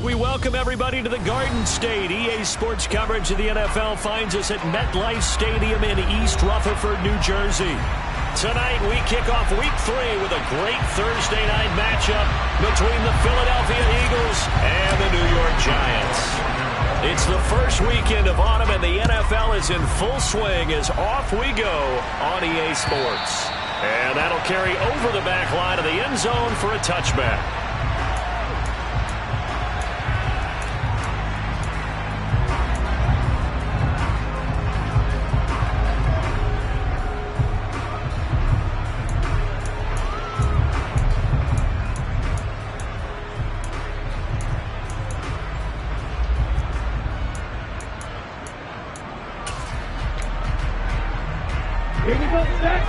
We welcome everybody to the Garden State. EA Sports coverage of the NFL finds us at MetLife Stadium in East Rutherford, New Jersey. Tonight, we kick off Week 3 with a great Thursday night matchup between the Philadelphia Eagles and the New York Giants. It's the first weekend of autumn, and the NFL is in full swing as off we go on EA Sports. And that'll carry over the back line of the end zone for a touchback. Here we go, set.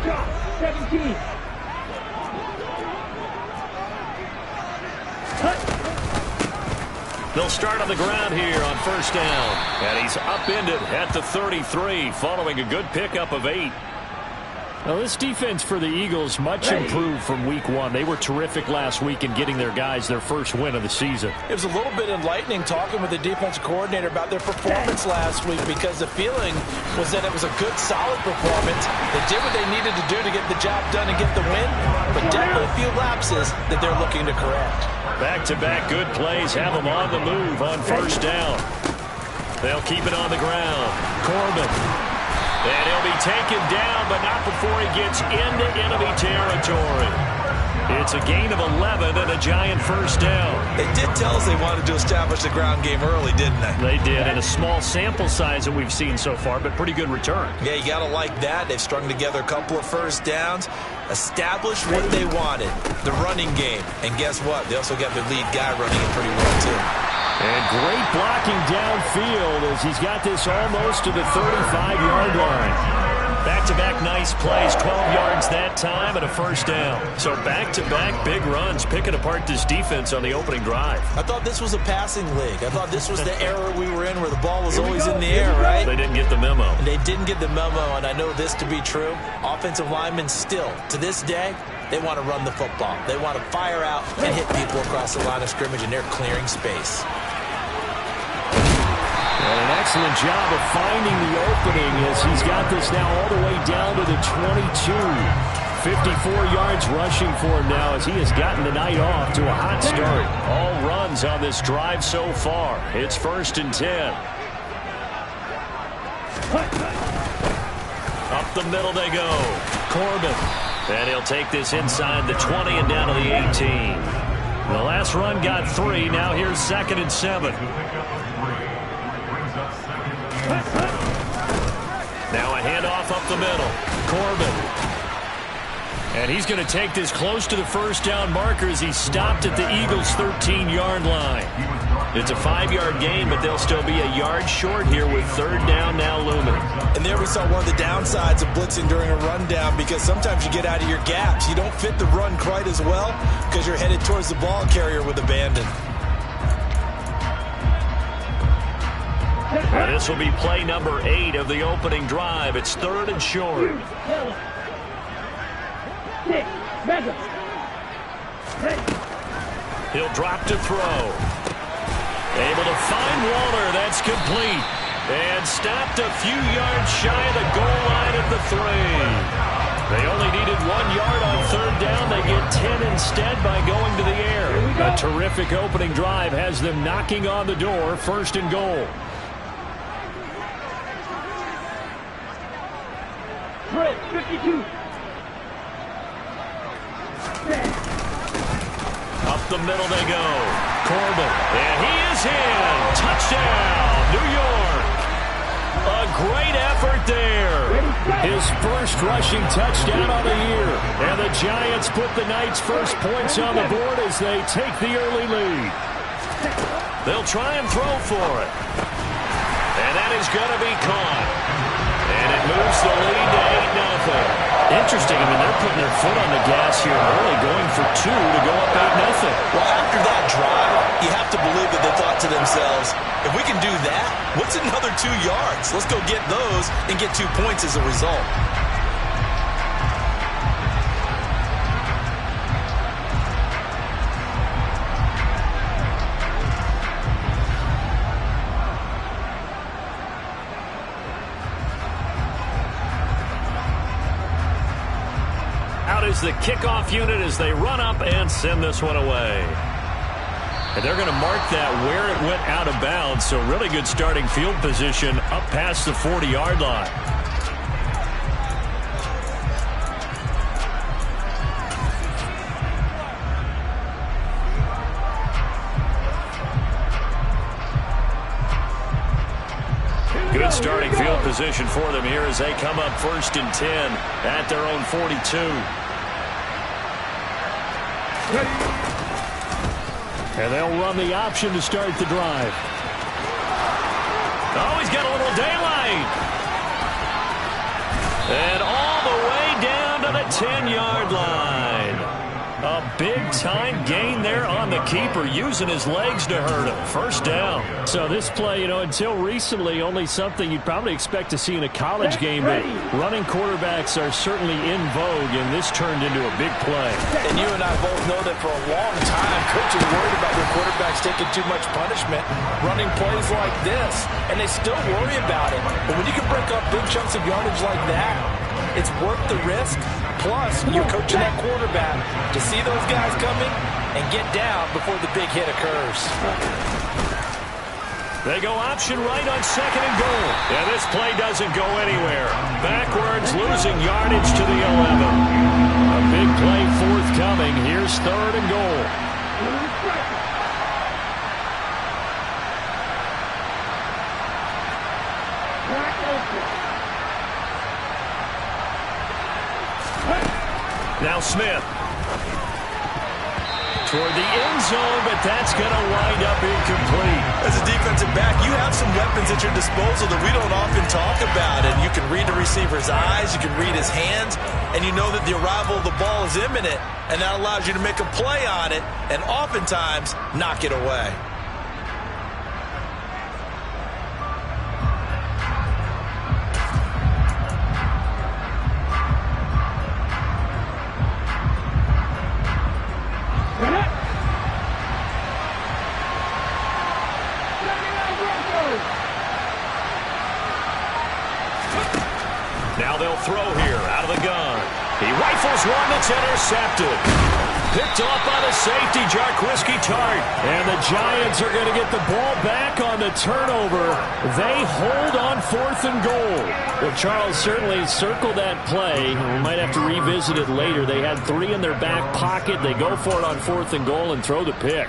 Drop, 17. Cut. They'll start on the ground here on first down. And he's upended at the 33 following a good pickup of 8. Well, this defense for the Eagles much improved from Week 1. They were terrific last week in getting their guys their first win of the season. It was a little bit enlightening talking with the defensive coordinator about their performance last week, because the feeling was that it was a good, solid performance. They did what they needed to do to get the job done and get the win, but definitely a few lapses that they're looking to correct. Back-to-back good plays have them on the move on first down. They'll keep it on the ground. Corbin. And he'll be taken down, but not before he gets into enemy territory. It's a gain of 11 and a Giant first down. They did tell us they wanted to establish the ground game early, didn't they? They did, and a small sample size that we've seen so far, but pretty good return. Yeah, you got to like that. They've strung together a couple of first downs, established what they wanted, the running game. And guess what? They also got their lead guy running it pretty well, too. And great blocking downfield as he's got this almost to the 35-yard line. Back-to-back nice plays, 12 yards that time and a first down. So back-to-back big runs, picking apart this defense on the opening drive. I thought this was a passing league. I thought this was the era we were in where the ball was always in the air, right? They didn't get the memo. And they didn't get the memo, and I know this to be true. Offensive linemen still, to this day, they want to run the football. They want to fire out and hit people across the line of scrimmage, and they're clearing space. And an excellent job of finding the opening as he's got this now all the way down to the 22. 54 yards rushing for him now as he has gotten the night off to a hot start. All runs on this drive so far. It's first and 10. Up the middle they go. Corbin. And he'll take this inside the 20 and down to the 18. The last run got 3. Now here's second and 7. Now a handoff up the middle. Corbin. And he's going to take this close to the first down marker as he stopped at the Eagles' 13-yard line. It's a 5-yard gain, but they'll still be a yard short here with third down now looming. And there we saw one of the downsides of blitzing during a rundown, because sometimes you get out of your gaps. You don't fit the run quite as well because you're headed towards the ball carrier with abandon. And this will be play number 8 of the opening drive. It's third and short. He'll drop to throw. Able to find Waller. That's complete. And stopped a few yards shy of the goal line at the 3. They only needed 1 yard on third down. They get 10 instead by going to the air. A terrific opening drive has them knocking on the door. First and goal. Drill, 52. Up the middle they go. Corbin. And he is in. Touchdown, New York. A great effort there. His first rushing touchdown of the year. And the Giants put the Knights' first points on the board as they take the early lead. They'll try and throw for it. And that is going to be caught. And it moves the lead to 8-0. Interesting. I mean, they're putting their foot on the gas here early, going for 2 to go up 8-0. Well, after that drive, you have to believe that they thought to themselves, if we can do that, what's another 2 yards? Let's go get those and get 2 points as a result. That is the kickoff unit as they run up and send this one away. And they're going to mark that where it went out of bounds, so really good starting field position up past the 40-yard line. Good starting field position for them here as they come up 1st and 10 at their own 42. And they'll run the option to start the drive. Oh, he's got a little daylight. And all the way down to the 10-yard line. A big-time gain there on the keeper, using his legs to hurt him. First down. So this play, until recently, only something you'd probably expect to see in a college game, but running quarterbacks are certainly in vogue, and this turned into a big play. And you and I both know that for a long time, coaches worried about their quarterbacks taking too much punishment, running plays like this, and they still worry about it. But when you can break up big chunks of yardage like that, it's worth the risk. Plus, you're coaching that quarterback to see those guys coming and get down before the big hit occurs. They go option right on 2nd and goal. And this play doesn't go anywhere. Backwards, losing yardage to the 11. A big play forthcoming. Here's 3rd and goal. Now Smith. Toward the end zone, but that's going to wind up incomplete. As a defensive back, you have some weapons at your disposal that we don't often talk about. And you can read the receiver's eyes, you can read his hands, and you know that the arrival of the ball is imminent. And that allows you to make a play on it and oftentimes knock it away. Now they'll throw here out of the gun. He rifles one that's intercepted. Picked off by the safety, Jarquiski Tart. And the Giants are going to get the ball back on the turnover. They hold on 4th and goal. Well, Charles, certainly circle that play. We might have to revisit it later. They had 3 in their back pocket. They go for it on 4th and goal and throw the pick.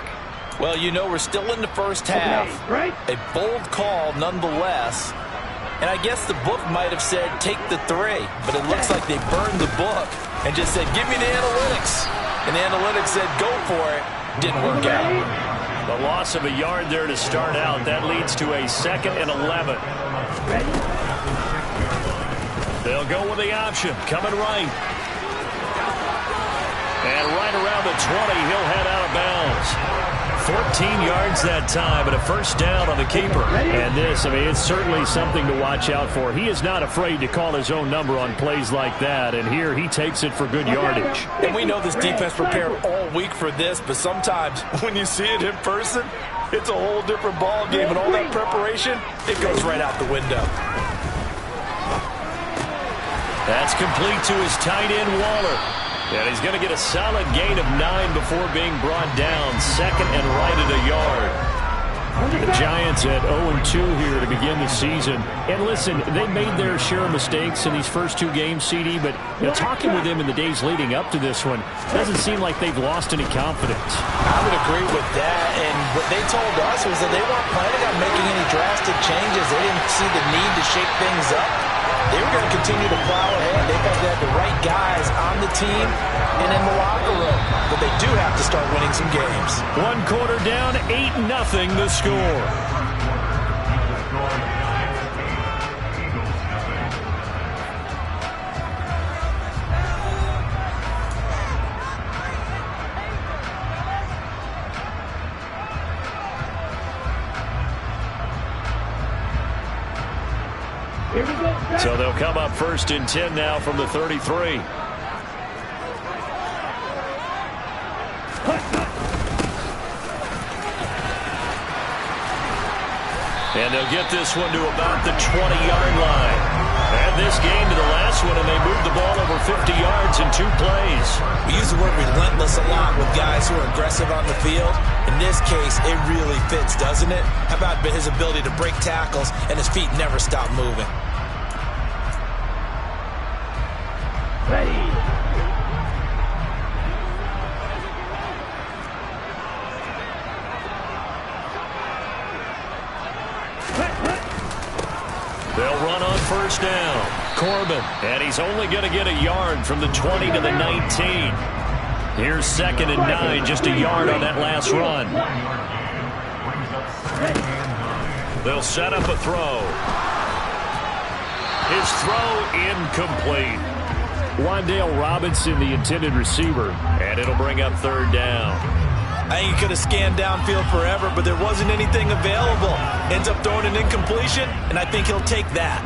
Well, we're still in the first half. Right. A bold call nonetheless. And I guess the book might have said, take the 3. But it looks like they burned the book and just said, give me the analytics. And the analytics said, go for it. Didn't work out. The loss of a yard there to start out. That leads to a 2nd and 11. They'll go with the option. Coming right. And right around the 20, he'll head out of bounds. 14 yards that time, and a first down on the keeper. And this, it's certainly something to watch out for. He is not afraid to call his own number on plays like that, and here he takes it for good yardage. And we know this defense prepared all week for this, but sometimes when you see it in person, it's a whole different ball game, and all that preparation, it goes right out the window. That's complete to his tight end, Waller. And he's going to get a solid gain of 9 before being brought down. 2nd and right at a yard. The Giants at 0-2 here to begin the season. And listen, they made their share of mistakes in these first 2 games, CD, but talking with them in the days leading up to this one, doesn't seem like they've lost any confidence. I would agree with that, and what they told us was that they weren't planning on making any drastic changes. They didn't see the need to shake things up. They were going to continue to plow ahead. They thought they had the right guys on the team and in the locker room. But they do have to start winning some games. 1 quarter down, 8-0 the score. So they'll come up 1st and 10 now from the 33. And they'll get this one to about the 20-yard line. Add this game to the last one, and they moved the ball over 50 yards in 2 plays. use the word relentless a lot with guys who are aggressive on the field. In this case, it really fits, doesn't it? How about his ability to break tackles and his feet never stop moving? Ready. They'll run on first down. Corbin, and he's only going to get a yard from the 20 to the 19. Here's 2nd and 9, just a yard on that last run. They'll set up a throw. His throw incomplete. Wan'Dale Robinson, the intended receiver. And it'll bring up 3rd down. I think he could have scanned downfield forever, but there wasn't anything available. Ends up throwing an incompletion, and I think he'll take that.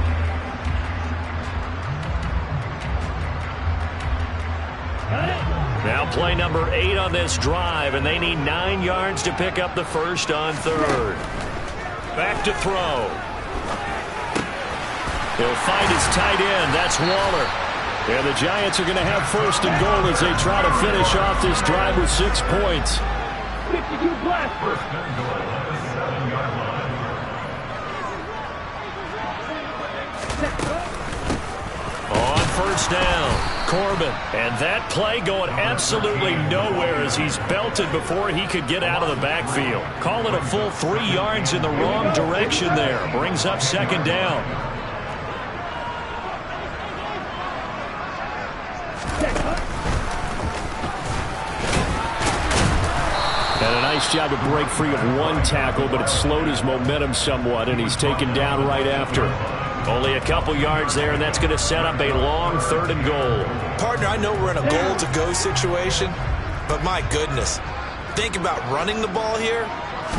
Now play number 8 on this drive, and they need 9 yards to pick up the first on 3rd. Back to throw. He'll find his tight end. That's Waller. And the Giants are going to have 1st and goal as they try to finish off this drive with 6 points. 52 blaster. On first down, Corbin. And that play going absolutely nowhere as he's belted before he could get out of the backfield. Call it a full 3 yards in the wrong direction there. Brings up 2nd down. And a nice job to break free of 1 tackle, but it slowed his momentum somewhat, and he's taken down right after. Only a couple yards there, and that's going to set up a long 3rd and goal. Partner, I know we're in a goal-to-go situation, but my goodness. Think about running the ball here.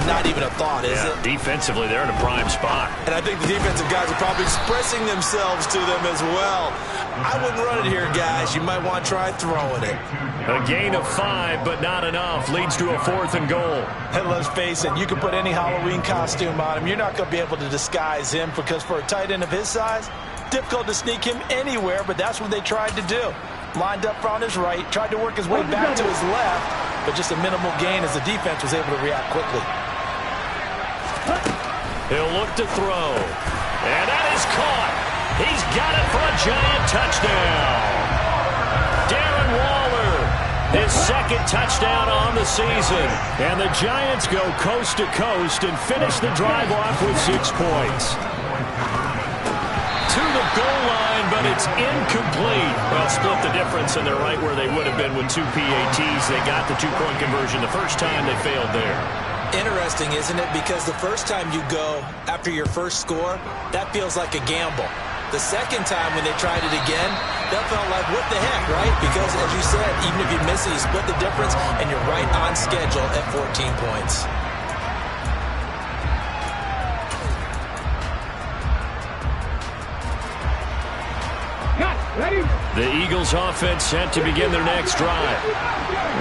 Not even a thought, is it? Defensively, they're in a prime spot. And I think the defensive guys are probably expressing themselves to them as well. I wouldn't run it here, guys. You might want to try throwing it. A gain of 5, but not enough. Leads to a 4th and goal. And let's face it, you can put any Halloween costume on him. You're not going to be able to disguise him because for a tight end of his size, difficult to sneak him anywhere, but that's what they tried to do. Lined up on his right, tried to work his way back to his left, but just a minimal gain as the defense was able to react quickly. He'll look to throw. And that is caught. He's got it for a giant touchdown. Darren Waller, his 2nd touchdown on the season. And the Giants go coast to coast and finish the drive off with 6 points. To the goal line, but it's incomplete. Well, split the difference, and they're right where they would have been with 2 PATs. They got the 2-point conversion the first time. They failed there. Interesting, isn't it? Because the first time you go after your first score, that feels like a gamble. The second time when they tried it again, that felt like, what the heck, right? Because, as you said, even if you miss it, you split the difference, and you're right on schedule at 14 points. The Eagles offense set to begin their next drive.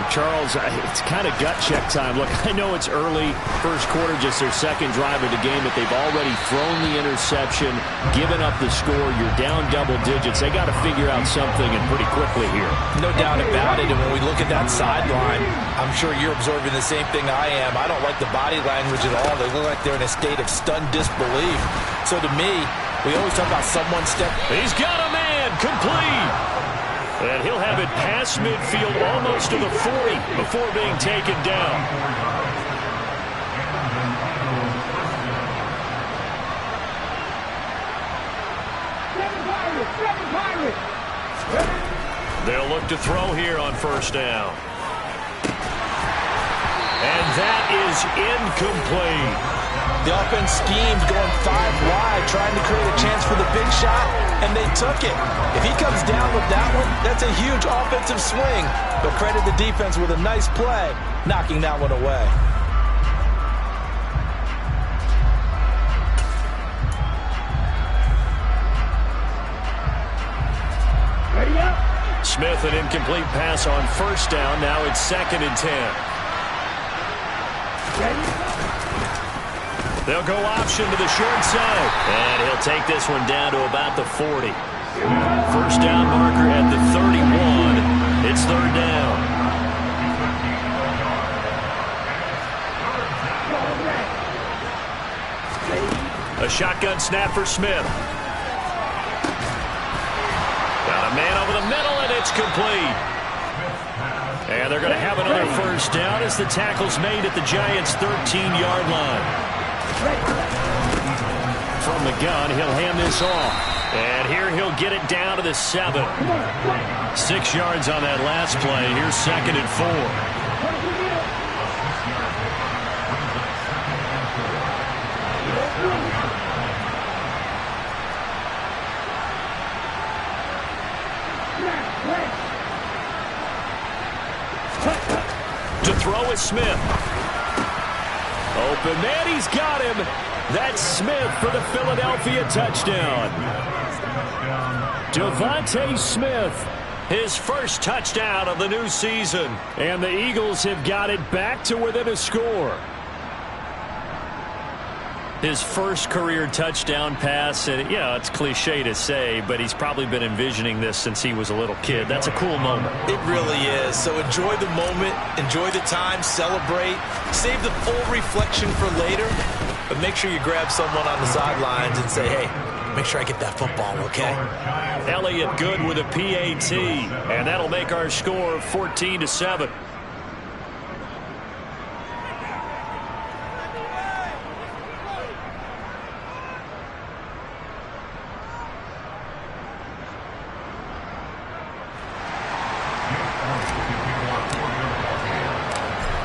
Charles, it's kind of gut check time. Look, I know it's early, first quarter, just their 2nd drive of the game, but they've already thrown the interception, given up the score. You're down double digits. They got to figure out something, and pretty quickly here. No doubt about it, and when we look at that sideline, I'm sure you're observing the same thing I am. I don't like the body language at all. They look like they're in a state of stunned disbelief. So to me, we always talk about someone step. He's got a man, complete. And he'll have it past midfield almost to the 40 before being taken down. They'll look to throw here on first down. And that is incomplete. The offense schemed going 5 wide, trying to create a chance for the big shot, and they took it. If he comes down with that one, that's a huge offensive swing. But credit the defense with a nice play, knocking that one away. Ready up. Smith, an incomplete pass on first down. Now it's 2nd and 10. Ready. They'll go option to the short side. And he'll take this one down to about the 40. First down marker at the 31. It's 3rd down. shotgun snap for Smith. Got a man over the middle, and it's complete. And they're going to have another first down as the tackle's made at the Giants' 13-yard line. From the gun, he'll hand this off. And here he'll get it down to the 7. 6 yards on that last play. Here's 2nd and 4. To throw is Smith. Open man, he's got him. That's Smith for the Philadelphia touchdown. Devontae Smith, his first touchdown of the new season. And the Eagles have got it back to within a score. His first career touchdown pass, and it's cliche to say, but he's probably been envisioning this since he was a little kid. That's a cool moment. It really is. So enjoy the moment, enjoy the time, celebrate, save the full reflection for later, but make sure you grab someone on the sidelines and say, hey, make sure I get that football, okay? Elliott good with a PAT, and that'll make our score 14-7.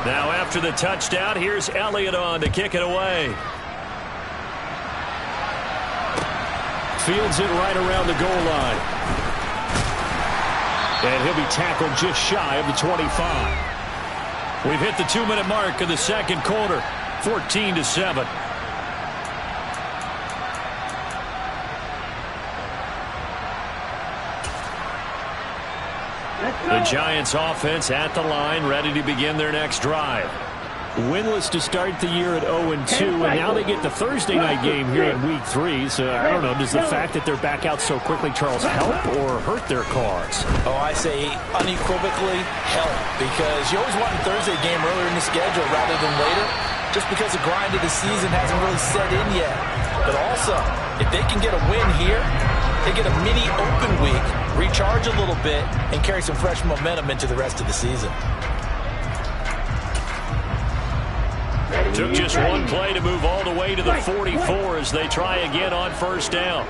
Now after the touchdown, here's Elliott on to kick it away. Fields it right around the goal line. And he'll be tackled just shy of the 25. We've hit the 2-minute mark of the second quarter. 14-7. The Giants offense at the line, ready to begin their next drive. Winless to start the year at 0-2, and now they get the Thursday night game here in Week 3. So, I don't know, does the fact that they're back out so quickly, Charles, help or hurt their cause? Oh, I say unequivocally help, because you always want a Thursday game earlier in the schedule rather than later, just because the grind of the season hasn't really set in yet. But also, if they can get a win here, they get a mini open week, recharge a little bit, and carry some fresh momentum into the rest of the season. Took just one play to move all the way to the 44 as they try again on first down.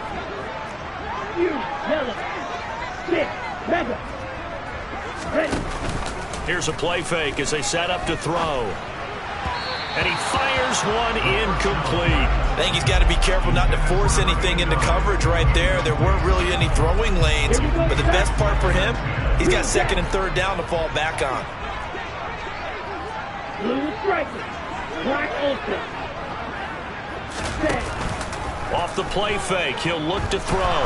Here's a play fake as they set up to throw. And he fires one incomplete. I think he's got to be careful not to force anything into coverage right there. There weren't really any throwing lanes, but the best part for him, he's got 2nd and 3rd down to fall back on. Off the play fake, he'll look to throw.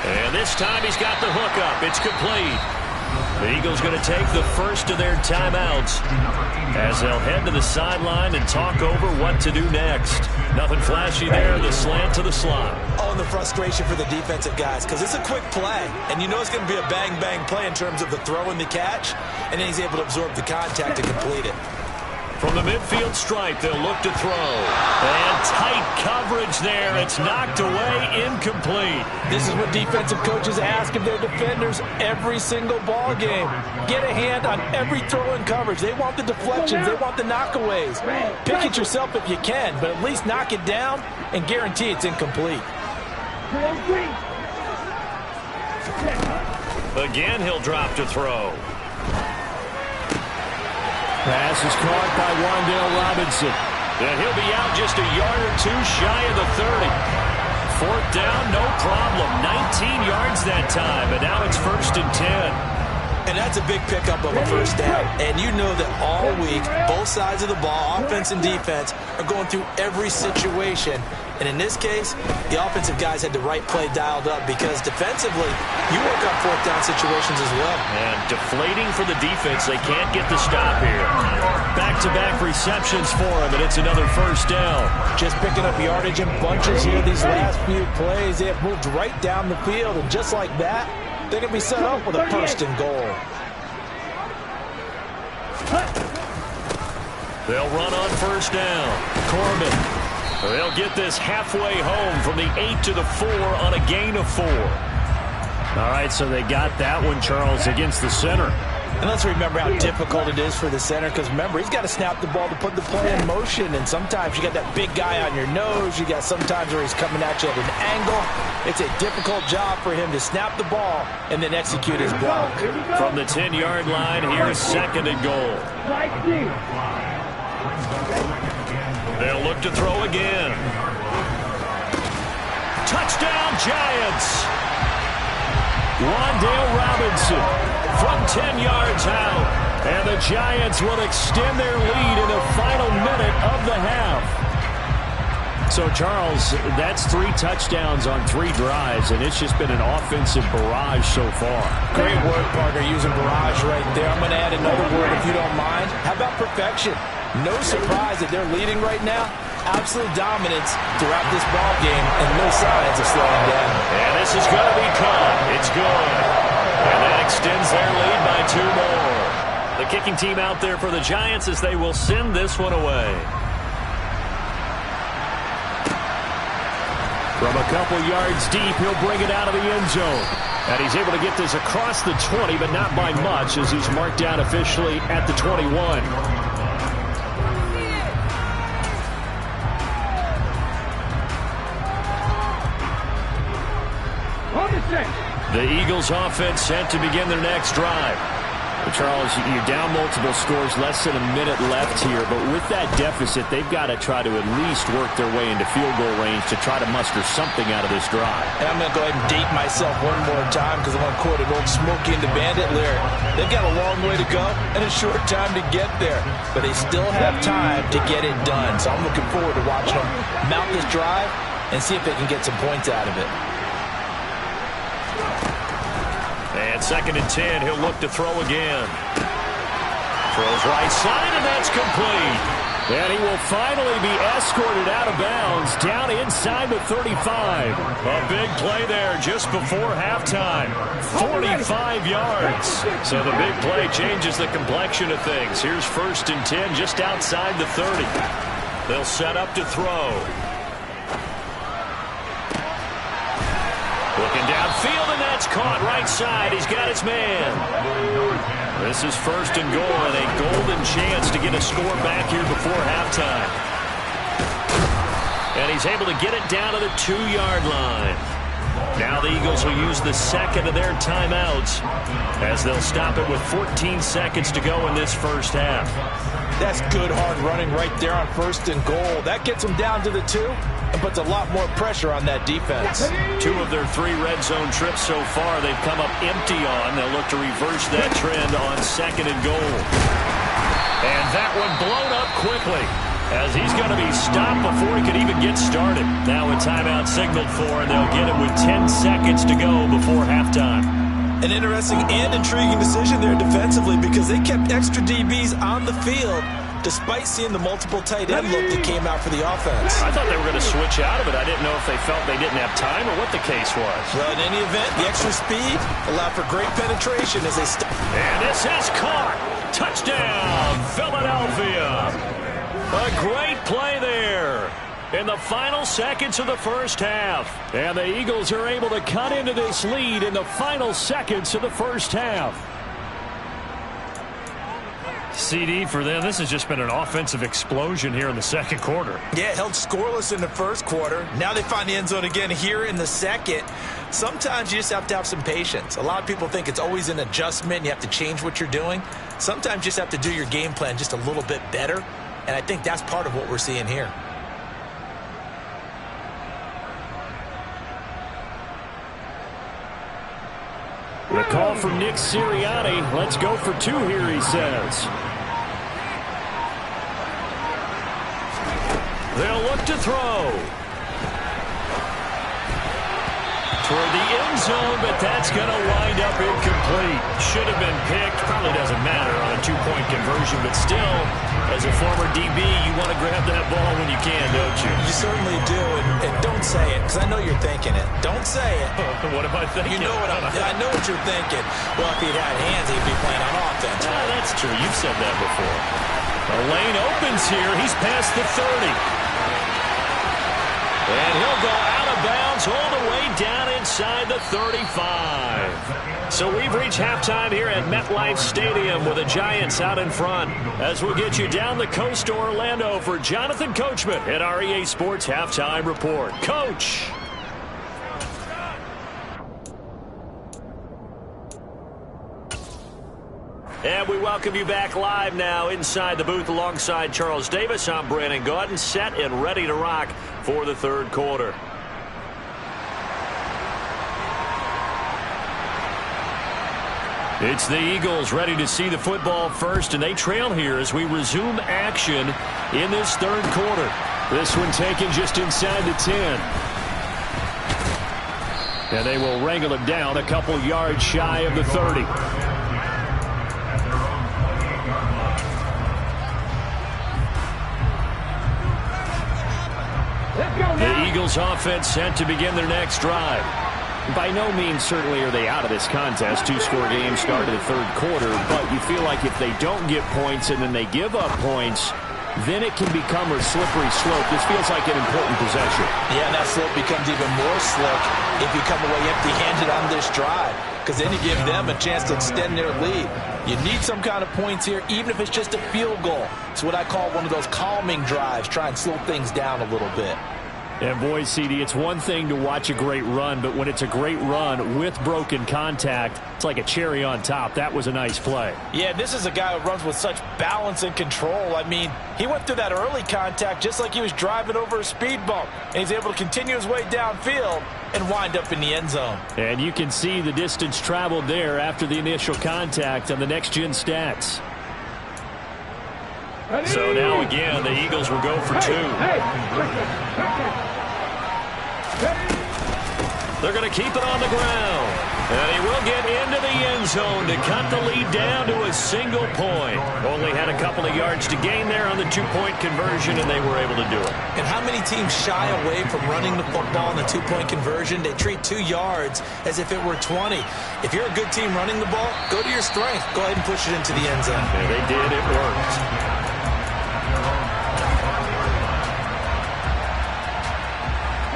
And this time he's got the hook up. It's complete. The Eagles going to take the first of their timeouts as they'll head to the sideline and talk over what to do next. Nothing flashy there, the slant to the slot. Oh, and the frustration for the defensive guys, because it's a quick play, and you know it's going to be a bang-bang play in terms of the throw and the catch, and then he's able to absorb the contact to complete it. From the midfield stripe, they'll look to throw. And tight coverage there. It's knocked away, incomplete. This is what defensive coaches ask of their defenders every single ball game. Get a hand on every throw and coverage. They want the deflections. They want the knockaways. Pick it yourself if you can, but at least knock it down and guarantee it's incomplete. Again, he'll drop to throw. Pass is caught by Wan'Dale Robinson. And he'll be out just a yard or two shy of the 30. 4th down, no problem. 19 yards that time, and now it's 1st and 10. And that's a big pickup of a first down. And you know that all week, both sides of the ball, offense and defense, are going through every situation. And in this case, the offensive guys had the right play dialed up because defensively, you work on 4th down situations as well. And deflating for the defense. They can't get the stop here. Back-to-back receptions for him, and it's another first down. Just picking up yardage in bunches here these last few plays. They have moved right down the field, and just like that, they're going to be set up with a 1st and goal. They'll run on first down. Corbin They'll get this halfway home from the 8 to the 4 on a gain of 4. All right, so they got that one, Charles, against the center. And let's remember how difficult it is for the center, because remember, he's got to snap the ball to put the play in motion, and sometimes you got that big guy on your nose. You got sometimes where he's coming at you at an angle. It's a difficult job for him to snap the ball and then execute his block. From the 10-yard line, here's 2nd and goal. They'll look to throw again. Touchdown, Giants! Wandale Robinson from 10 yards out. And the Giants will extend their lead in the final minute of the half. So, Charles, that's 3 touchdowns on 3 drives, and it's just been an offensive barrage so far. Great work, partner, using barrage right there. I'm going to add another word if you don't mind. How about perfection? No surprise that they're leading right now. Absolute dominance throughout this ball game and no signs of slowing down. And this is going to be caught. It's good. And that extends their lead by 2 more. The kicking team out there for the Giants as they will send this one away. From a couple yards deep, he'll bring it out of the end zone. And he's able to get this across the 20, but not by much as he's marked down officially at the 21. The Eagles offense set to begin their next drive. Well, Charles, you're down multiple scores, less than a minute left here, but with that deficit, they've got to try to at least work their way into field goal range to try to muster something out of this drive. And I'm going to go ahead and date myself one more time because I want to quote an old Smokey and the Bandit lyric. They've got a long way to go and a short time to get there, but they still have time to get it done. So I'm looking forward to watching them mount this drive and see if they can get some points out of it. And 2nd and 10, he'll look to throw again. Throws right side, and that's complete. And he will finally be escorted out of bounds down inside the 35. A big play there just before halftime. 45 yards. So the big play changes the complexion of things. Here's 1st and 10 just outside the 30. They'll set up to throw. Looking downfield, and that's caught right side. He's got his man. This is 1st and goal, and a golden chance to get a score back here before halftime. And he's able to get it down to the 2-yard line. Now the Eagles will use the 2nd of their timeouts as they'll stop it with 14 seconds to go in this first half. That's good hard running right there on 1st and goal. That gets them down to the 2 and puts a lot more pressure on that defense. 2 of their 3 red zone trips so far they've come up empty on. They'll look to reverse that trend on 2nd and goal. And that one blown up quickly as he's going to be stopped before he could even get started. Now a timeout signaled for, and they'll get it with 10 seconds to go before halftime. An interesting and intriguing decision there defensively because they kept extra DBs on the field despite seeing the multiple tight end look that came out for the offense. I thought they were going to switch out of it. I didn't know if they felt they didn't have time or what the case was. Well, in any event, the extra speed allowed for great penetration as they and this is caught. Touchdown, Philadelphia. A great play there in the final seconds of the first half. And the Eagles are able to cut into this lead in the final seconds of the first half. CD for them, this has just been an offensive explosion here in the second quarter. Yeah, held scoreless in the first quarter. Now they find the end zone again here in the second. Sometimes you just have to have some patience. A lot of people think it's always an adjustment. You have to change what you're doing. Sometimes you just have to do your game plan just a little bit better. And I think that's part of what we're seeing here. The call from Nick Sirianni. Let's go for 2 here, he says. They'll look to throw. Toward the end zone, but that's going to wind up incomplete. Should have been picked. Probably doesn't matter on a 2-point conversion, but still, as a former DB, you want to grab that ball when you can, don't you? You certainly do, and don't say it, because I know you're thinking it. Don't say it. What am I thinking? You know what I know what you're thinking. Well, if he'd had hands, he'd be playing on offense. That's true. You've said that before. The lane opens here. He's past the 30. And he'll go out of bounds all the way down inside the 35. So we've reached halftime here at MetLife Stadium with the Giants out in front. As we'll get you down the coast to Orlando for Jonathan Coachman at our EA Sports Halftime Report. Coach! And we welcome you back live now inside the booth alongside Charles Davis. I'm Brandon Gaudin, set and ready to rock for the third quarter. It's the Eagles ready to see the football first, and they trail here as we resume action in this third quarter. This one taken just inside the 10. And they will wrangle it down a couple yards shy of the 30. The Eagles offense set to begin their next drive. By no means certainly are they out of this contest. Two-score game started the third quarter, but you feel like if they don't get points and then they give up points, then it can become a slippery slope. This feels like an important possession. Yeah, and that slope becomes even more slick if you come away empty-handed on this drive, because then you give them a chance to extend their lead. You need some kind of points here, even if it's just a field goal. It's what I call one of those calming drives. Try and slow things down a little bit. And boy, CD, it's one thing to watch a great run, but when it's a great run with broken contact, it's like a cherry on top. That was a nice play. Yeah, this is a guy who runs with such balance and control. I mean, he went through that early contact just like he was driving over a speed bump, and he's able to continue his way downfield and wind up in the end zone. And you can see the distance traveled there after the initial contact on the next-gen stats. So now again, the Eagles will go for two. They're going to keep it on the ground. And he will get into the end zone to cut the lead down to a single point. Only had a couple of yards to gain there on the two-point conversion, and they were able to do it. And how many teams shy away from running the football in the two-point conversion? They treat 2 yards as if it were 20. If you're a good team running the ball, go to your strength. Go ahead and push it into the end zone. Yeah, they did. It worked.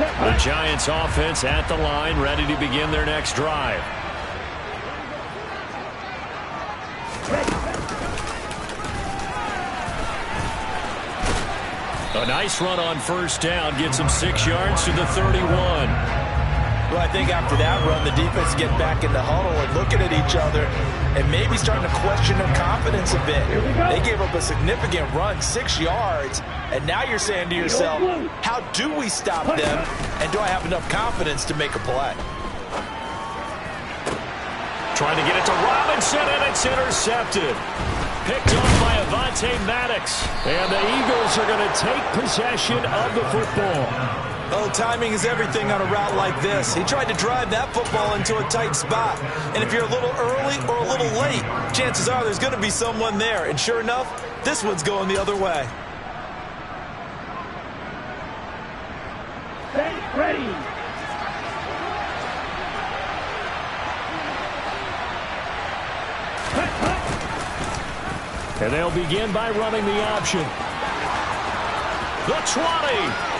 The Giants offense at the line, ready to begin their next drive. A nice run on first down, gets him 6 yards to the 31. Well, I think after that run, the defense get back in the huddle and looking at each other and maybe starting to question their confidence a bit. They gave up a significant run, 6 yards, and now you're saying to yourself, how do we stop them, and do I have enough confidence to make a play? Trying to get it to Robinson, and it's intercepted. Picked off by Avonte Maddox, and the Eagles are going to take possession of the football. Oh, timing is everything on a route like this. He tried to drive that football into a tight spot. And if you're a little early or a little late, chances are there's going to be someone there. And sure enough, this one's going the other way. Stay ready. And they'll begin by running the option. The 20.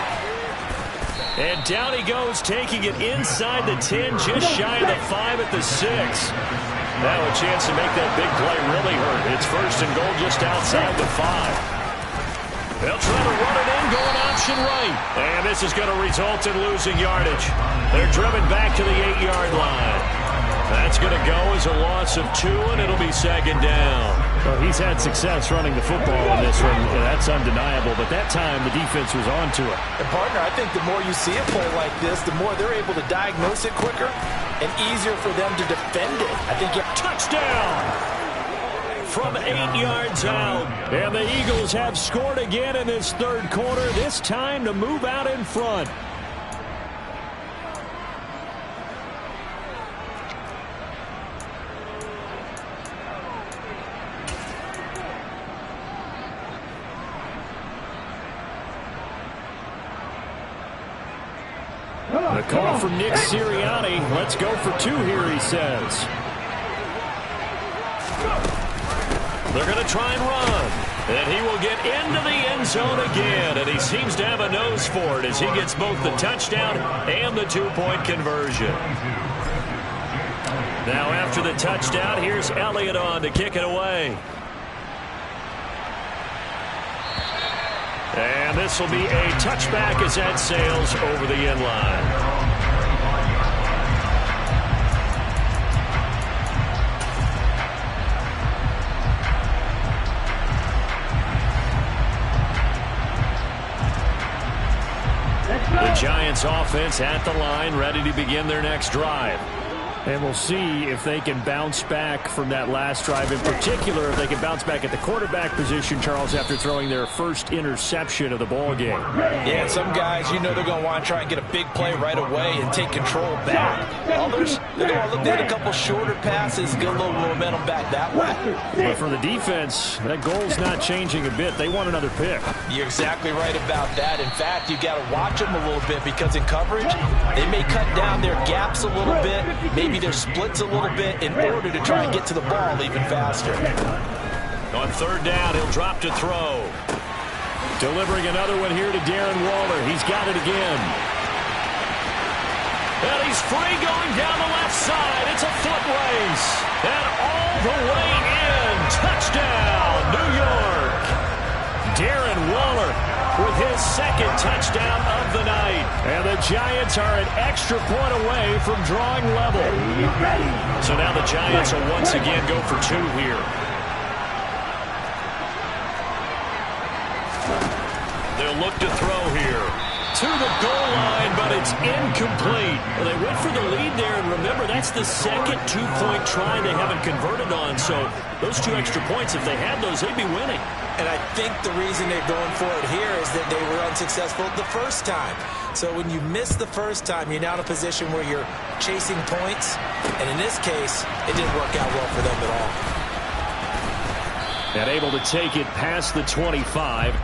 And down he goes, taking it inside the 10, just shy of the 5 at the 6. Now a chance to make that big play really hurt. It's first and goal just outside the 5. They'll try to run it in, going option right. And this is going to result in losing yardage. They're driven back to the 8-yard line. That's going to go as a loss of 2, and it'll be second down. Well, he's had success running the football in this one. That's undeniable, but that time the defense was on to it. And, partner, I think the more you see a play like this, the more they're able to diagnose it quicker and easier for them to defend it. I think you touchdown from 8 yards out. And the Eagles have scored again in this third quarter, this time to move out in front. The call from Nick Sirianni. Let's go for 2 here, he says. They're going to try and run. And he will get into the end zone again, and he seems to have a nose for it as he gets both the touchdown and the two-point conversion. Now after the touchdown, here's Elliott on to kick it away. And this will be a touchback as that sails over the end line. The Giants offense at the line, ready to begin their next drive. And we'll see if they can bounce back from that last drive. In particular, if they can bounce back at the quarterback position, Charles, after throwing their first interception of the ball game. Yeah, some guys, you know they're going to want to try and get a big play right away and take control back. Others, they're going to look at a couple shorter passes, get a little momentum back that way. But for the defense, that goal's not changing a bit. They want another pick. You're exactly right about that. In fact, you got to watch them a little bit because in coverage, they may cut down their gaps a little bit, maybe their splits a little bit in order to try and get to the ball even faster. On third down, he'll drop to throw. Delivering another one here to Darren Waller. He's got it again. And he's free going down the left side. It's a foot race. And all the way in. Touchdown, New York. Darren Waller with his second touchdown of the night. And the Giants are an extra point away from drawing level. So now the Giants will once again go for two here. They'll look to throw here. To the goal line, but it's incomplete. Well, they went for the lead there, and remember, that's the second two-point try they haven't converted on. So those two extra points, if they had those, they'd be winning. And I think the reason they're going for it here is that they were unsuccessful the first time. So when you miss the first time, you're now in a position where you're chasing points. And in this case, it didn't work out well for them at all. And able to take it past the 25.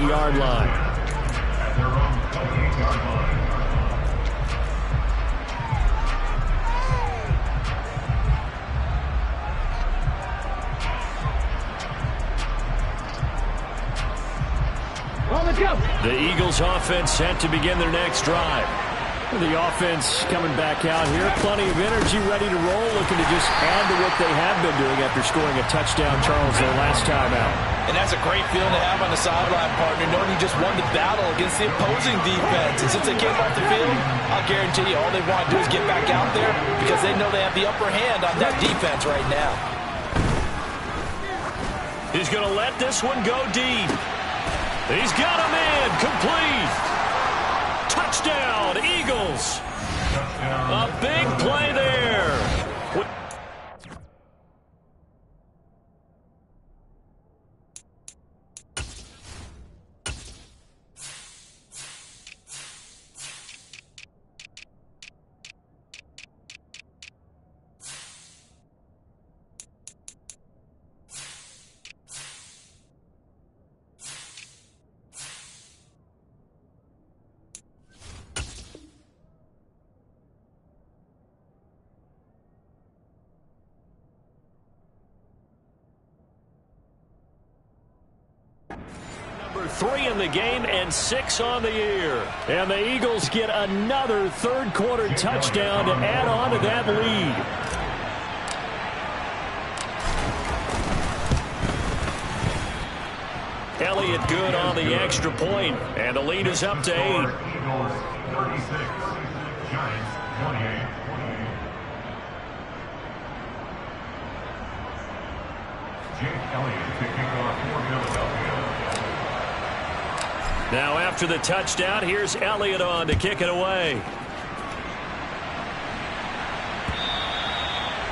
Yard line. The Eagles offense set to begin their next drive. The offense coming back out here. Plenty of energy, ready to roll, looking to just add to what they have been doing after scoring a touchdown, Charles, their last time out. And that's a great feeling to have on the sideline, partner, knowing you just won the battle against the opposing defense. And since they came off the field, I'll guarantee you all they want to do is get back out there because they know they have the upper hand on that defense right now. He's going to let this one go deep. He's got a man complete. Touchdown, Eagles. A big play there. Number 3 in the game and 6 on the year. And the Eagles get another third quarter touchdown to add on to that lead. Elliott good on the extra point, and the lead is up to 8. Eagles 36, Giants 28. Jake Elliott to kick off for Philadelphia. Now after the touchdown, here's Elliott on to kick it away.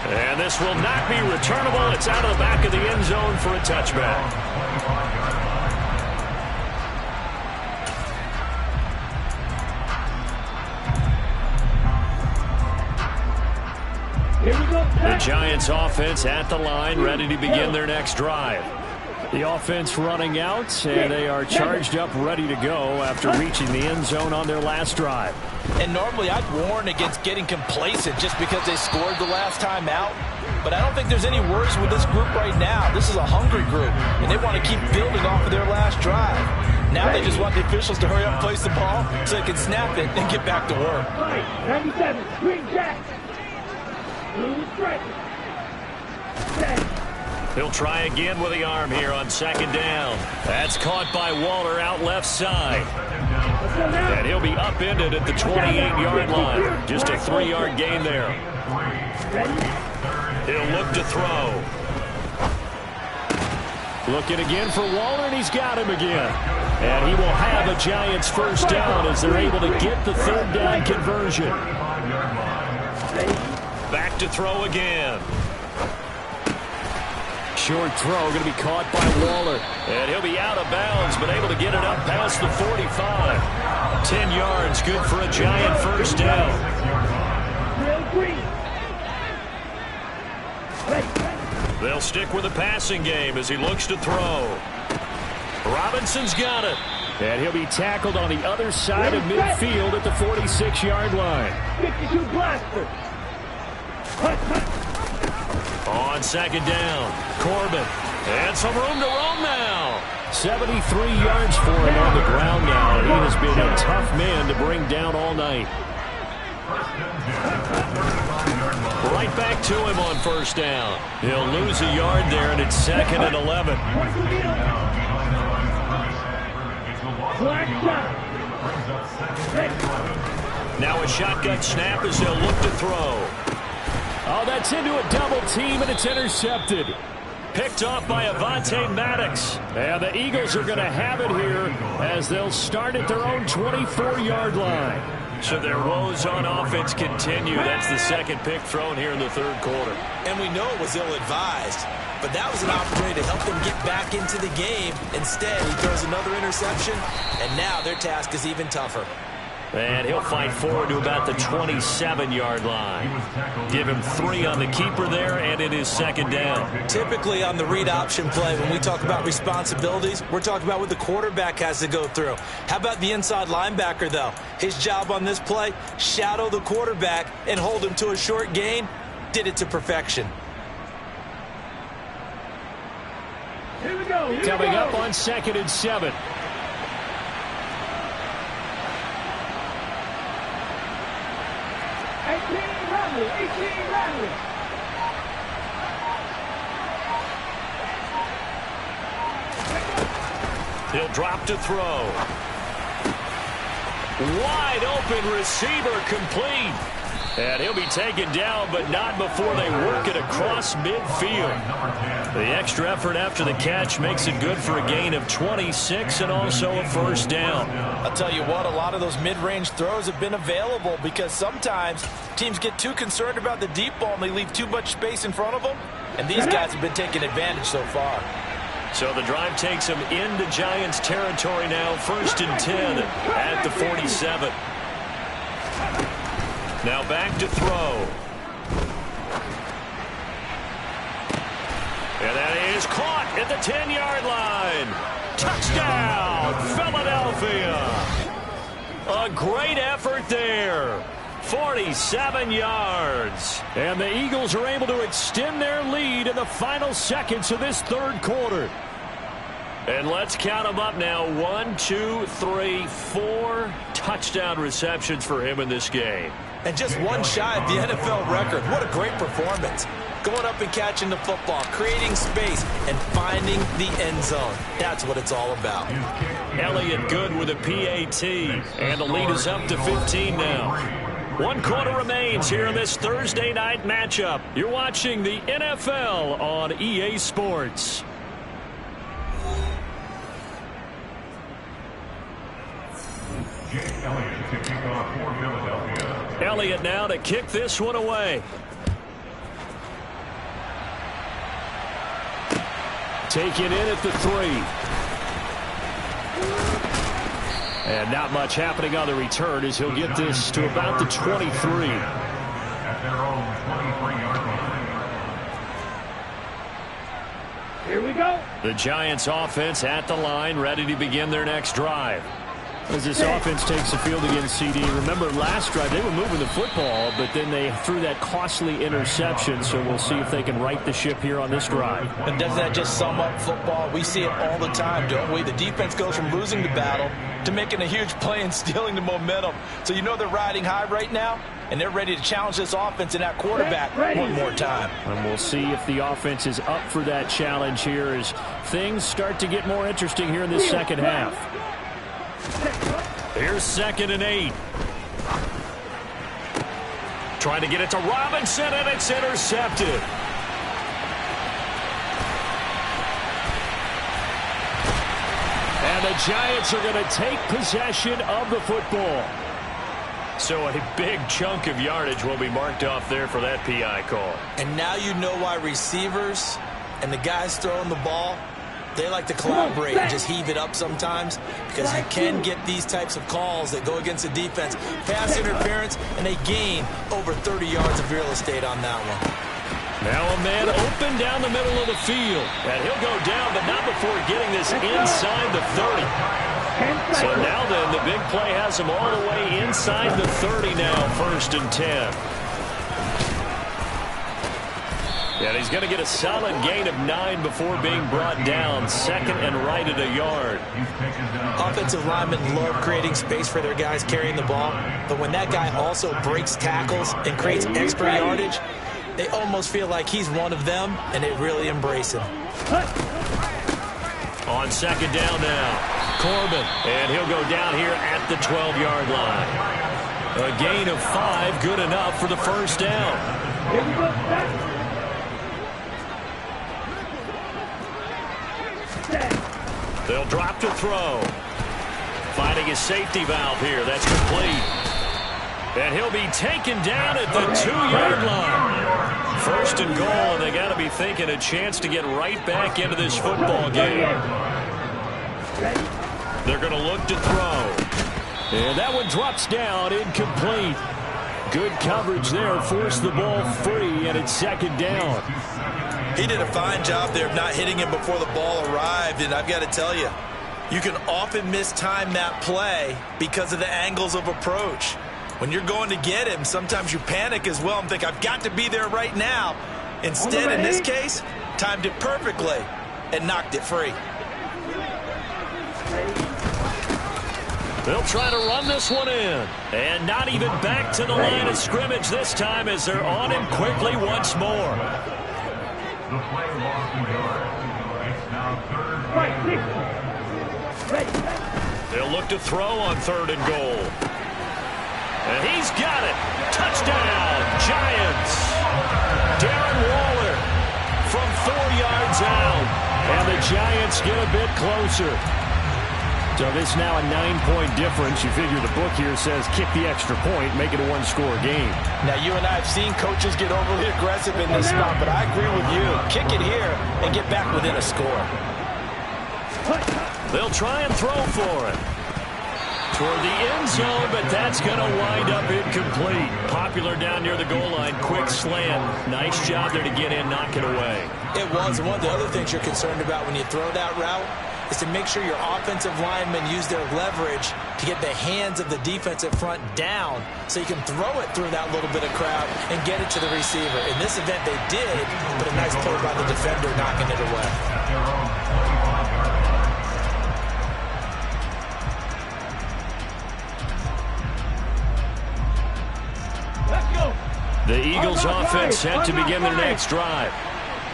And this will not be returnable. It's out of the back of the end zone for a touchback. Here we go. The Giants offense at the line, ready to begin their next drive. The offense running out, and they are charged up, ready to go after reaching the end zone on their last drive. And normally I'd warn against getting complacent just because they scored the last time out. But I don't think there's any worries with this group right now. This is a hungry group, and they want to keep building off of their last drive. Now they just want the officials to hurry up and place the ball so they can snap it and get back to work. 97, Green Jack. Blue strike. He'll try again with the arm here on second down. That's caught by Waller out left side. And he'll be upended at the 28-yard line. Just a 3-yard gain there. He'll look to throw. Looking again for Waller, and he's got him again. And he will have a Giants first down as they're able to get the third down conversion. Back to throw again. Short throw going to be caught by Waller. And he'll be out of bounds, but able to get it up past the 45. 10 yards, good for a Giant first down. They'll stick with the passing game as he looks to throw. Robinson's got it. And he'll be tackled on the other side of midfield at the 46-yard line. 52 blaster. On second down, Corbin. And some room to roam now. 73 yards for him on the ground now. And he has been a tough man to bring down all night. Right back to him on first down. He'll lose a yard there, and it's second and 11. Now a shotgun snap as they'll look to throw. Oh, that's into a double team, and it's intercepted. Picked off by Avonte Maddox. And the Eagles are going to have it here as they'll start at their own 24-yard line. So their woes on offense continue. That's the second pick thrown here in the third quarter. And we know it was ill-advised, but that was an opportunity to help them get back into the game. Instead, he throws another interception, and now their task is even tougher. And he'll fight forward to about the 27-yard line. Give him 3 on the keeper there, and it is second down. Typically on the read option play, when we talk about responsibilities, we're talking about what the quarterback has to go through. How about the inside linebacker, though? His job on this play, shadow the quarterback and hold him to a short gain. Did it to perfection. Here we go. Coming up on 2nd and 7. He'll drop to throw. Wide open receiver complete. And he'll be taken down, but not before they work it across midfield. The extra effort after the catch makes it good for a gain of 26 and also a first down. I'll tell you what, a lot of those mid-range throws have been available because sometimes teams get too concerned about the deep ball and they leave too much space in front of them. And these guys have been taking advantage so far. So the drive takes them into Giants territory now, 1st and 10 at the 47. Now back to throw. And that is caught at the 10-yard line. Touchdown, Philadelphia. A great effort there. 47 yards. And the Eagles are able to extend their lead in the final seconds of this third quarter. And let's count them up now. 1, 2, 3, 4 touchdown receptions for him in this game. And just one shy of the NFL record. What a great performance. Going up and catching the football, creating space, and finding the end zone. That's what it's all about. Elliott good with a PAT, and the lead is up to 15 now. 1 quarter remains here in this Thursday night matchup. You're watching the NFL on EA Sports. Elliott to kick off for Philadelphia. Elliott now to kick this one away. Taken in at the 3. And not much happening on the return as he'll get this to about the 23. At their own 23-yard line. Here we go. The Giants offense at the line, ready to begin their next drive. As this offense takes the field against CD, remember last drive they were moving the football, but then they threw that costly interception, so we'll see if they can right the ship here on this drive. And doesn't that just sum up football? We see it all the time, don't we? The defense goes from losing the battle to making a huge play and stealing the momentum. So you know they're riding high right now, and they're ready to challenge this offense and that quarterback one more time. And we'll see if the offense is up for that challenge here as things start to get more interesting here in this second half. Here's 2nd and 8. Trying to get it to Robinson, and it's intercepted. And the Giants are going to take possession of the football. So a big chunk of yardage will be marked off there for that PI call. And now you know why receivers and the guys throwing the ball, they like to collaborate and just heave it up sometimes, because you can get these types of calls that go against the defense. Pass interference, and they gain over 30 yards of real estate on that one. Now a man open down the middle of the field. And he'll go down, but not before getting this inside the 30. So now then, the big play has him all the way inside the 30 now, 1st and 10. And he's going to get a solid gain of 9 before being brought down. 2nd and right at a yard. Offensive linemen love creating space for their guys carrying the ball. But when that guy also breaks tackles and creates extra yardage, they almost feel like he's one of them, and they really embrace him. On 2nd down now, Corbin. And he'll go down here at the 12-yard line. A gain of 5, good enough for the 1st down. Here we go. Back. They'll drop to throw. Finding his safety valve here. That's complete. And he'll be taken down at the 2-yard line. 1st and goal, and they got to be thinking a chance to get right back into this football game. They're going to look to throw. And that one drops down, incomplete. Good coverage there, forced the ball free, and it's 2nd down. He did a fine job there of not hitting him before the ball arrived, and I've got to tell you, you can often mistime that play because of the angles of approach. When you're going to get him, sometimes you panic as well and think, I've got to be there right now. Instead, in this case, timed it perfectly and knocked it free. They'll try to run this one in. And not even back to the line of scrimmage this time as they're on him quickly once more. The play lost in yards. It's now 3rd and 8. They'll look to throw on 3rd and goal. And he's got it. Touchdown, Giants. Darren Waller from 4 yards out. And the Giants get a bit closer. So this now a 9-point difference. You figure the book here says kick the extra point, make it a 1-score game. Now, you and I have seen coaches get overly aggressive in this spot, but I agree with you. Kick it here and get back within a score. They'll try and throw for it. Toward the end zone, but that's going to wind up incomplete. Popular down near the goal line. Quick slant. Nice job there to get in, knock it away. It was. One of the other things you're concerned about when you throw that route is to make sure your offensive linemen use their leverage to get the hands of the defensive front down so you can throw it through that little bit of crowd and get it to the receiver. In this event, they did, but a nice play by the defender knocking it away. The Eagles offense set to begin their next drive.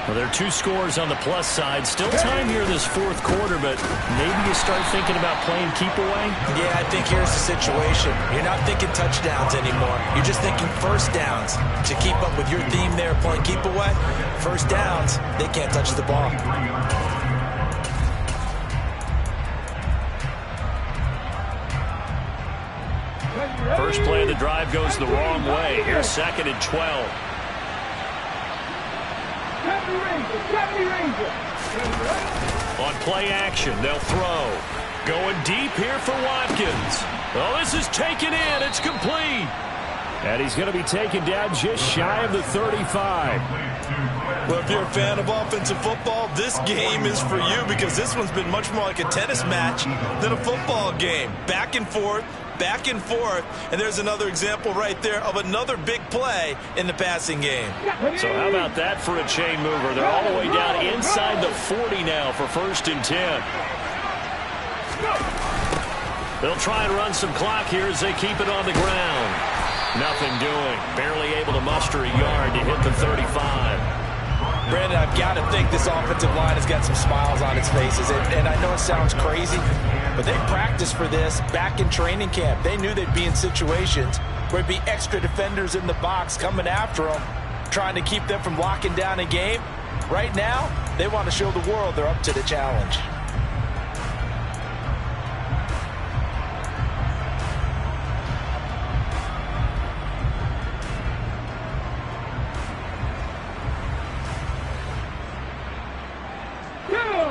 Well, there are 2 scores on the plus side. Still time here in this fourth quarter, but maybe you start thinking about playing keep away? Yeah, I think here's the situation. You're not thinking touchdowns anymore. You're just thinking first downs. To keep up with your theme there, playing keep away, first downs, they can't touch the ball. First play of the drive goes the wrong way. Here's 2nd and 12. On play action, they'll throw. Going deep here for Watkins. Oh, this is taken in. It's complete. And he's going to be taken down just shy of the 35. Well, if you're a fan of offensive football, this game is for you because this one's been much more like a tennis match than a football game. Back and forth, and there's another example right there of another big play in the passing game. So how about that for a chain mover? They're all the way down inside the 40 now for 1st and 10. They'll try and run some clock here as they keep it on the ground. Nothing doing. Barely able to muster a yard to hit the 35. Brandon, I've got to think this offensive line has got some smiles on its faces. And I know it sounds crazy, but they practiced for this back in training camp. They knew they'd be in situations where there'd be extra defenders in the box coming after them, trying to keep them from locking down a game. Right now, they want to show the world they're up to the challenge.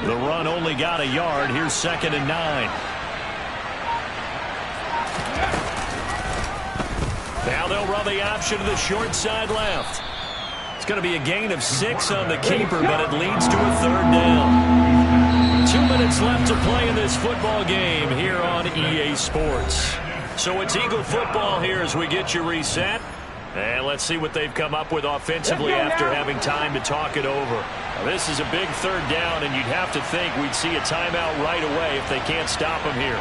The run only got a yard. Here's 2nd and 9. Now they'll run the option to the short side left. It's going to be a gain of 6 on the keeper, but it leads to a 3rd down. 2 minutes left to play in this football game here on EA Sports. So it's Eagle football here as we get you reset. And let's see what they've come up with offensively after having time to talk it over. Now, this is a big 3rd down, and you'd have to think we'd see a timeout right away if they can't stop them here.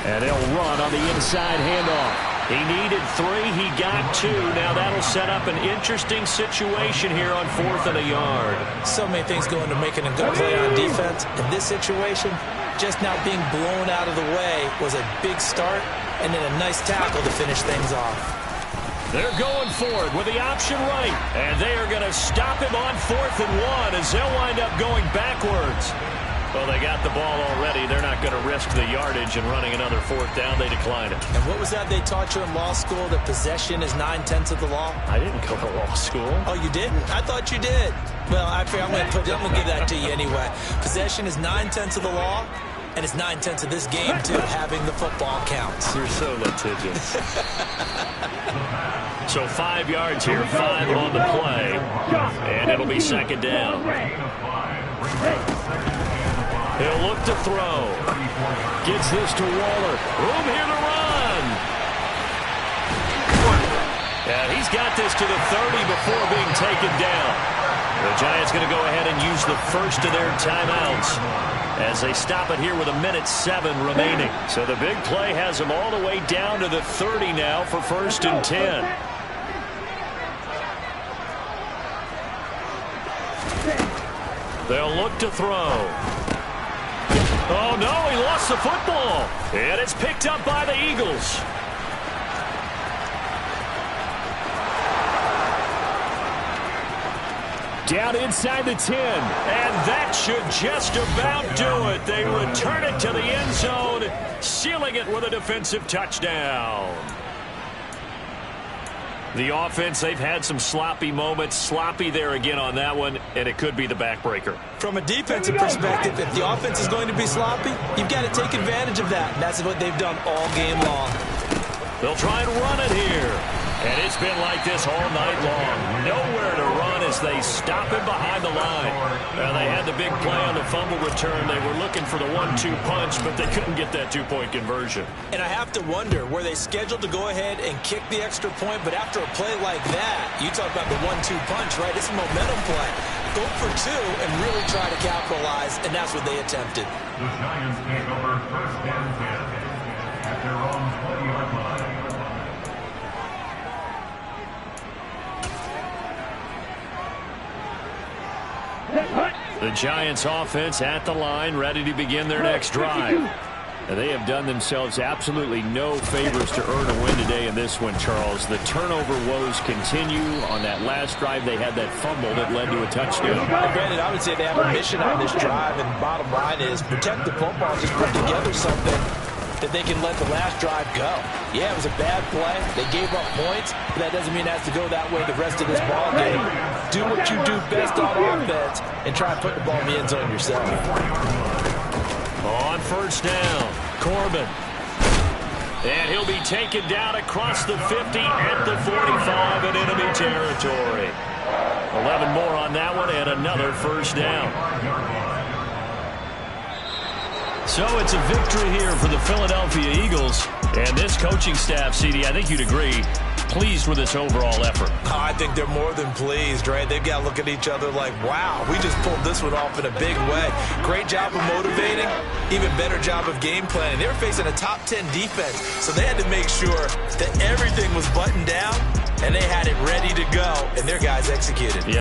And they'll run on the inside handoff. He needed 3. He got 2. Now that'll set up an interesting situation here on 4th and a yard. So many things go into making a good play on defense. In this situation, just not being blown out of the way was a big start, and then a nice tackle to finish things off. They're going forward with the option right, and they are going to stop him on 4th and 1 as they'll wind up going backwards. Well, they got the ball already. They're not going to risk the yardage and running another 4th down. They decline it. And what was that they taught you in law school, that possession is 9/10 of the law? I didn't go to law school. Oh, you didn't? I thought you did. Well, I'm going to give that to you anyway. Possession is 9/10 of the law, and it's 9/10 of this game, too. Having the football counts. You're so litigious. So 5 yards here, 5 on the play, and it'll be 2nd down. He'll look to throw. Gets this to Waller. Room here to run. And he's got this to the 30 before being taken down. The Giants going to go ahead and use the first of their timeouts as they stop it here with 1:07 remaining. So the big play has them all the way down to the 30 now for 1st and 10. They'll look to throw. Oh, no, he lost the football. And it's picked up by the Eagles. Down inside the 10. And that should just about do it. They return it to the end zone, sealing it with a defensive touchdown. The offense, they've had some sloppy moments. Sloppy there again on that one, and it could be the backbreaker. From a defensive perspective, if the offense is going to be sloppy, you've got to take advantage of that. And that's what they've done all game long. They'll try and run it here. And it's been like this all night long. Nowhere to run as they stop him behind the line. They had the big play on the fumble return. They were looking for the 1-2 punch, but they couldn't get that 2-point conversion. And I have to wonder, were they scheduled to go ahead and kick the extra point? But after a play like that, you talk about the 1-2 punch, right? It's a momentum play. go for 2 and really try to capitalize, and that's what they attempted. The Giants take over first and 10 at their own 20-yard line. The Giants offense at the line, ready to begin their next drive. Now, they have done themselves absolutely no favors to earn a win today in this one, Charles. The turnover woes continue. On that last drive, they had that fumble that led to a touchdown. And granted, I would say they have a mission on this drive, and the bottom line is protect the football, just put together something that they can let the last drive go. Yeah, it was a bad play. They gave up points, but that doesn't mean it has to go that way the rest of this ball game. Do what you do best on offense and try and put the ball in the end zone yourself. On first down, Corbin. And he'll be taken down across the 50 at the 45 in enemy territory. 11 more on that one and another first down. So it's a victory here for the Philadelphia Eagles. And this coaching staff, CD, I think you'd agree, pleased with this overall effort. I think they're more than pleased, right? They've got to look at each other like, wow, we just pulled this one off in a big way. Great job of motivating, even better job of game planning. They were facing a top 10 defense, so they had to make sure that everything was buttoned down, and they had it ready to go, and their guys executed. Yeah.